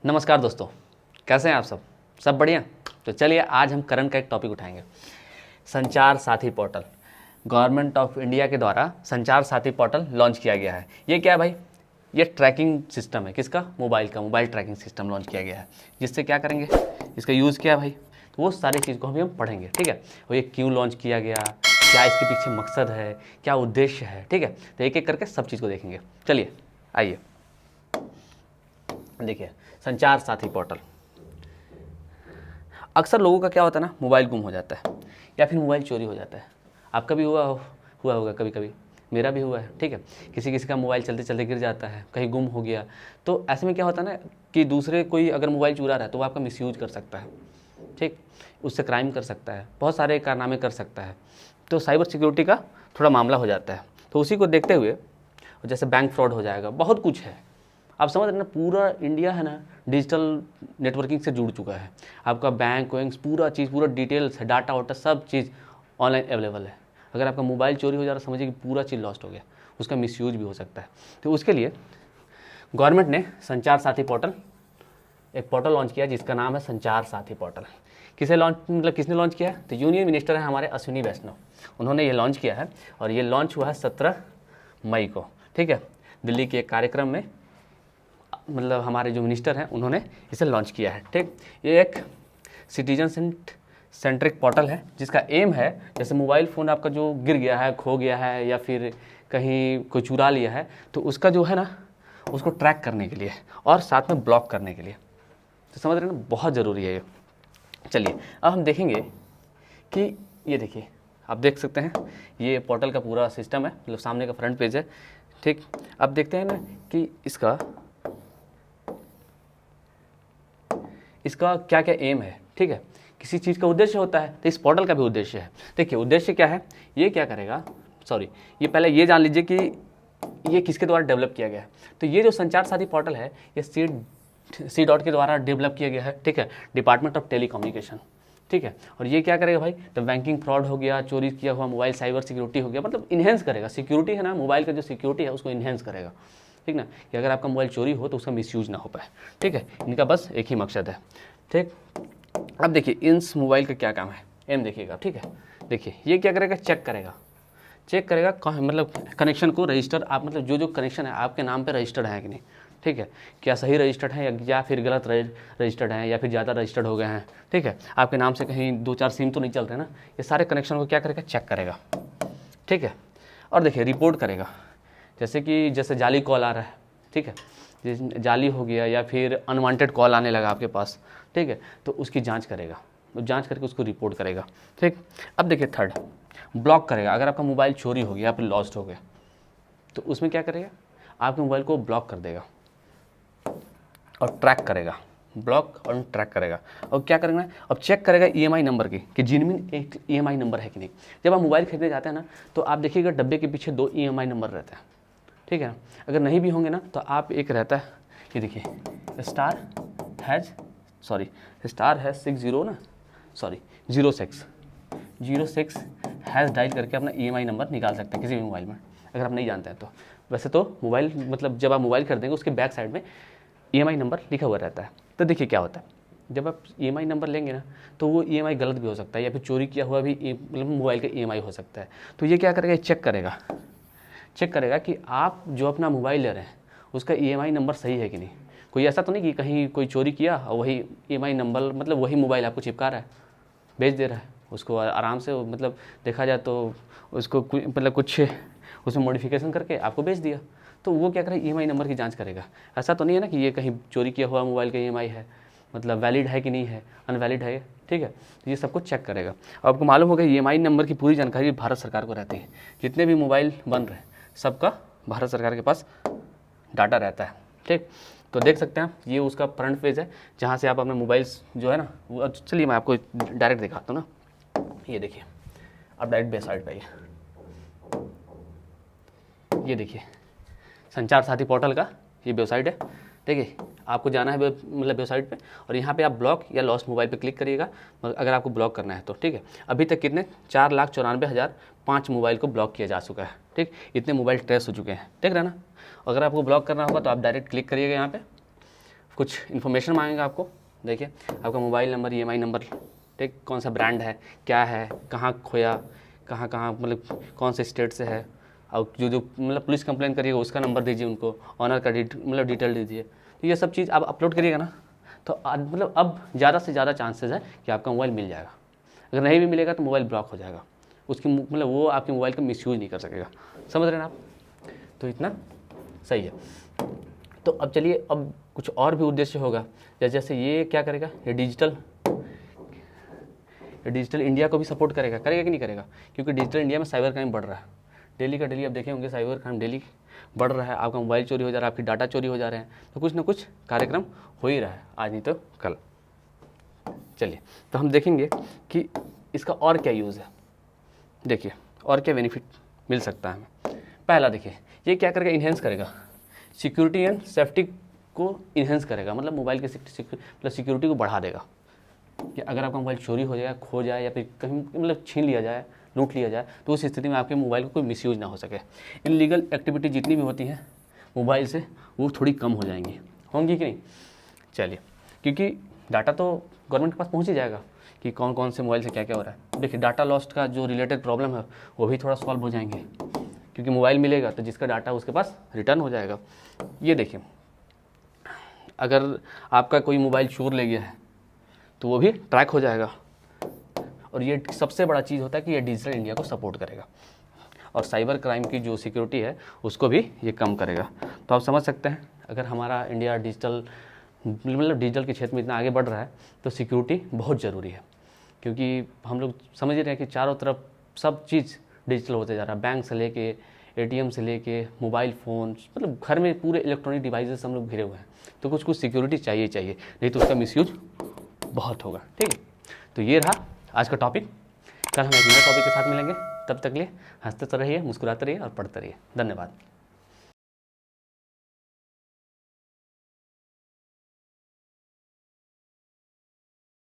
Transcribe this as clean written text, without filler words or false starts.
नमस्कार दोस्तों, कैसे हैं आप सब बढ़िया। तो चलिए आज हम करंट का एक टॉपिक उठाएंगे, संचार साथी पोर्टल। गवर्नमेंट ऑफ इंडिया के द्वारा संचार साथी पोर्टल लॉन्च किया गया है। ये क्या है भाई? ये ट्रैकिंग सिस्टम है। किसका? मोबाइल ट्रैकिंग सिस्टम लॉन्च किया गया है। जिससे क्या करेंगे, इसका यूज़ क्या है भाई, तो वो सारी चीज़ को अभी हम पढ़ेंगे। ठीक है, और ये क्यों लॉन्च किया गया, क्या इसके पीछे मकसद है, क्या उद्देश्य है। ठीक है, तो एक एक करके सब चीज़ को देखेंगे। चलिए आइए देखिए, संचार साथी पोर्टल। अक्सर लोगों का क्या होता है ना, मोबाइल गुम हो जाता है या फिर मोबाइल चोरी हो जाता है। आपका भी हुआ होगा कभी कभी, मेरा भी हुआ है। ठीक है, किसी किसी का मोबाइल चलते चलते गिर जाता है, कहीं गुम हो गया। तो ऐसे में क्या होता है ना कि दूसरे कोई अगर मोबाइल चुरा रहा है तो वो आपका मिसयूज कर सकता है। ठीक, उससे क्राइम कर सकता है, बहुत सारे कारनामे कर सकता है। तो साइबर सिक्योरिटी का थोड़ा मामला हो जाता है। तो उसी को देखते हुए जैसे बैंक फ्रॉड हो जाएगा, बहुत कुछ है। आप समझ रहे हैं ना, पूरा इंडिया है ना डिजिटल नेटवर्किंग से जुड़ चुका है। आपका बैंक वैंक पूरा चीज़, पूरा डिटेल्स है, डाटा वाटा सब चीज़ ऑनलाइन अवेलेबल है। अगर आपका मोबाइल चोरी हो जा रहा है, समझिए कि पूरा चीज़ लॉस्ट हो गया, उसका मिसयूज भी हो सकता है। तो उसके लिए गवर्नमेंट ने संचार साथी पोर्टल, एक पोर्टल लॉन्च किया जिसका नाम है संचार साथी पोर्टल। किसने लॉन्च किया है? तो यूनियन मिनिस्टर है हमारे अश्विनी वैष्णव, उन्होंने ये लॉन्च किया है। और ये लॉन्च हुआ है 17 मई को। ठीक है, दिल्ली के एक कार्यक्रम में हमारे जो मिनिस्टर हैं उन्होंने इसे लॉन्च किया है। ठीक, ये एक सिटीजन सेंट्रिक पोर्टल है जिसका एम है, जैसे मोबाइल फ़ोन आपका जो गिर गया है, खो गया है या फिर कहीं कोई चुरा लिया है, तो उसका जो है ना उसको ट्रैक करने के लिए और साथ में ब्लॉक करने के लिए। तो समझ रहे हैं ना, बहुत ज़रूरी है ये। चलिए अब हम देखेंगे कि ये देखिए, आप देख सकते हैं ये पोर्टल का पूरा सिस्टम है, मतलब सामने का फ्रंट पेज है। ठीक, अब देखते हैं ना कि इसका क्या क्या एम है। ठीक है, किसी चीज़ का उद्देश्य होता है, तो इस पोर्टल का भी उद्देश्य है। देखिए उद्देश्य क्या है, ये क्या करेगा, ये पहले ये जान लीजिए कि ये किसके द्वारा डेवलप किया गया है। तो ये जो संचार साथी पोर्टल है, ये सी डॉट के द्वारा डेवलप किया गया है। ठीक है, डिपार्टमेंट ऑफ टेलीकम्युनिकेशन। ठीक है, और ये क्या करेगा भाई, तो बैंकिंग फ्रॉड हो गया, चोरी किया हुआ मोबाइल, साइबर सिक्योरिटी हो गया, मतलब इन्हेंस करेगा। सिक्योरिटी है ना, मोबाइल का जो सिक्योरिटी है उसको इन्हेंस करेगा। ठीक ना, कि अगर आपका मोबाइल चोरी हो तो उसका मिसयूज ना हो पाए। ठीक है, इनका बस एक ही मकसद है। ठीक, अब देखिए इस मोबाइल का क्या काम है, एम देखिएगा। ठीक है, देखिए ये क्या करेगा, चेक करेगा मतलब कनेक्शन को रजिस्टर, आप मतलब जो कनेक्शन है आपके नाम पे रजिस्टर्ड है कि नहीं। ठीक है, क्या सही रजिस्टर्ड है या फिर गलत रजिस्टर्ड है या फिर ज़्यादा रजिस्टर्ड हो गए हैं। ठीक है, आपके नाम से कहीं 2-4 सिम तो नहीं चल रहे ना। ये सारे कनेक्शन को क्या करेगा, चेक करेगा। ठीक है, और देखिए रिपोर्ट करेगा, जैसे जाली कॉल आ रहा है। ठीक है, जैसे जाली हो गया या फिर अनवांटेड कॉल आने लगा आपके पास। ठीक है, तो उसकी जांच करेगा, तो जांच करके उसको रिपोर्ट करेगा। ठीक, अब देखिए थर्ड, ब्लॉक करेगा। अगर आपका मोबाइल चोरी हो गया या फिर लॉस्ट हो गया तो उसमें क्या करेगा, आपके मोबाइल को ब्लॉक कर देगा और ट्रैक करेगा, ब्लॉक और ट्रैक करेगा। और क्या करेगा, अब चेक करेगा ईएमआई नंबर की कि जिनमिन एक ईएमआई नंबर है कि नहीं। जब आप मोबाइल खरीदने जाते हैं ना, तो आप देखिएगा डब्बे के पीछे 2 ईएमआई नंबर रहते हैं। ठीक है ना, अगर नहीं भी होंगे ना तो आप एक रहता है, ये देखिए स्टार है 60 ना, 06 हैज़ डायल करके अपना ईएमआई नंबर निकाल सकते हैं किसी भी मोबाइल में, अगर आप नहीं जानते हैं तो। वैसे तो मोबाइल मतलब जब आप मोबाइल खरीदेंगे उसके बैक साइड में ईएमआई नंबर लिखा हुआ रहता है। तो देखिए क्या होता है, जब आप ईएमआई नंबर लेंगे ना तो वो ईएमआई गलत भी हो सकता है या फिर चोरी किया हुआ भी मतलब मोबाइल का ईएमआई हो सकता है। तो ये क्या करेगा, चेक करेगा कि आप जो अपना मोबाइल ले रहे हैं उसका ईएमआई नंबर सही है कि नहीं। कोई ऐसा तो नहीं कि कहीं कोई चोरी किया और वही ईएमआई नंबर, मतलब वही मोबाइल आपको चिपका रहा है, बेच दे रहा है उसको आराम से, मतलब देखा जाए तो उसको मतलब कुछ उसमें मॉडिफिकेशन करके आपको बेच दिया। तो वो क्या करेगा, ईएमआई नंबर की जांच करेगा। ऐसा तो नहीं है ना कि ये कहीं चोरी किया हुआ मोबाइल का ईएमआई है, मतलब वैलिड है कि नहीं है, अनवैलिड है। ठीक है, तो ये सब कुछ चेक करेगा। आपको मालूम होगा ईएमआई नंबर की पूरी जानकारी भारत सरकार को रहती है। जितने भी मोबाइल बन रहे हैं सबका भारत सरकार के पास डाटा रहता है। ठीक, तो देख सकते हैं ये उसका फ्रंट पेज है जहाँ से आप अपने मोबाइल जो है ना वो, चलिए मैं आपको डायरेक्ट दिखाता हूँ ना। ये देखिए, आप डायरेक्ट वेबसाइट पे आइए, ये देखिए संचार साथी पोर्टल का ये वेबसाइट है। देखिए आपको जाना है मतलब वेबसाइट पे, और यहाँ पे आप ब्लॉक या लॉस्ट मोबाइल पे क्लिक करिएगा अगर आपको ब्लॉक करना है तो। ठीक है, अभी तक कितने 4,94,005 मोबाइल को ब्लॉक किया जा चुका है। ठीक, इतने मोबाइल ट्रेस हो चुके हैं, देख रहे हैं ना। अगर आपको ब्लॉक करना होगा तो आप डायरेक्ट क्लिक करिएगा यहाँ पे, कुछ इन्फॉर्मेशन मांगेगा आपको। देखिए आपका मोबाइल नंबर, EMI नंबर, ठीक, कौन सा ब्रांड है, क्या है, कहाँ खोया, कहाँ कहाँ मतलब कौन से स्टेट से है, और जो जो मतलब पुलिस कंप्लेन करिएगा उसका नंबर दीजिए उनको, ऑनर का मतलब डिटेल दीजिए। तो ये सब चीज़ आप अपलोड करिएगा ना, तो मतलब अब ज़्यादा से ज़्यादा चांसेस है कि आपका मोबाइल मिल जाएगा। अगर नहीं भी मिलेगा तो मोबाइल ब्लॉक हो जाएगा, उसकी मतलब वो आपके मोबाइल का मिसयूज नहीं कर सकेगा। समझ रहे हैं आप? तो इतना सही है। तो अब चलिए, अब कुछ और भी उद्देश्य होगा, जैसे ये क्या करेगा, ये डिजिटल इंडिया को भी सपोर्ट करेगा कि नहीं करेगा? क्योंकि डिजिटल इंडिया में साइबर क्राइम बढ़ रहा है, डेली का डेली। अब देखे होंगे साइबर क्राइम डेली बढ़ रहा है, आपका मोबाइल चोरी हो जा रहा है, आपकी डाटा चोरी हो जा रहे हैं, तो कुछ ना कुछ कार्यक्रम हो ही रहा है, आज नहीं तो कल। चलिए, तो हम देखेंगे कि इसका और क्या यूज़ है। देखिए और क्या बेनिफिट मिल सकता है हमें। पहला देखिए, ये क्या करेगा, इन्हेंस करेगा सिक्योरिटी एंड सेफ्टी को, इन्हेंस करेगा, मतलब मोबाइल की मतलब सिक्योरिटी को बढ़ा देगा। कि अगर आपका मोबाइल चोरी हो जाए, खो जाए, या फिर कहीं मतलब छीन लिया जाए, लूट लिया जाए, तो उस स्थिति में आपके मोबाइल को कोई मिसयूज ना हो सके। इलीगल एक्टिविटी जितनी भी होती हैं मोबाइल से, वो थोड़ी कम हो जाएंगी, होंगी कि नहीं? चलिए, क्योंकि डाटा तो गवर्नमेंट के पास पहुँच ही जाएगा कि कौन कौन से मोबाइल से क्या क्या हो रहा है। देखिए डाटा लॉस्ट का जो रिलेटेड प्रॉब्लम है वो भी थोड़ा सॉल्व हो जाएंगे, क्योंकि मोबाइल मिलेगा तो जिसका डाटा उसके पास रिटर्न हो जाएगा। ये देखिए, अगर आपका कोई मोबाइल चोर ले गया है तो वो भी ट्रैक हो जाएगा। और ये सबसे बड़ा चीज़ होता है कि ये डिजिटल इंडिया को सपोर्ट करेगा, और साइबर क्राइम की जो सिक्योरिटी है उसको भी ये कम करेगा। तो आप समझ सकते हैं, अगर हमारा इंडिया डिजिटल मतलब डिजिटल के क्षेत्र में इतना आगे बढ़ रहा है तो सिक्योरिटी बहुत ज़रूरी है। क्योंकि हम लोग समझ रहे हैं कि चारों तरफ सब चीज़ डिजिटल होते जा रहा है, बैंक से लेके ATM से लेके मोबाइल फ़ोन, मतलब घर में पूरे इलेक्ट्रॉनिक डिवाइसेस हम लोग घिरे हुए हैं। तो कुछ सिक्योरिटी चाहिए, नहीं तो उसका मिसयूज बहुत होगा। ठीक है, तो ये रहा आज का टॉपिक। कल हम एक नए टॉपिक के साथ मिलेंगे, तब तक के लिए हंसते तो रहिए, मुस्कुराते रहिए और पढ़ते रहिए। धन्यवाद।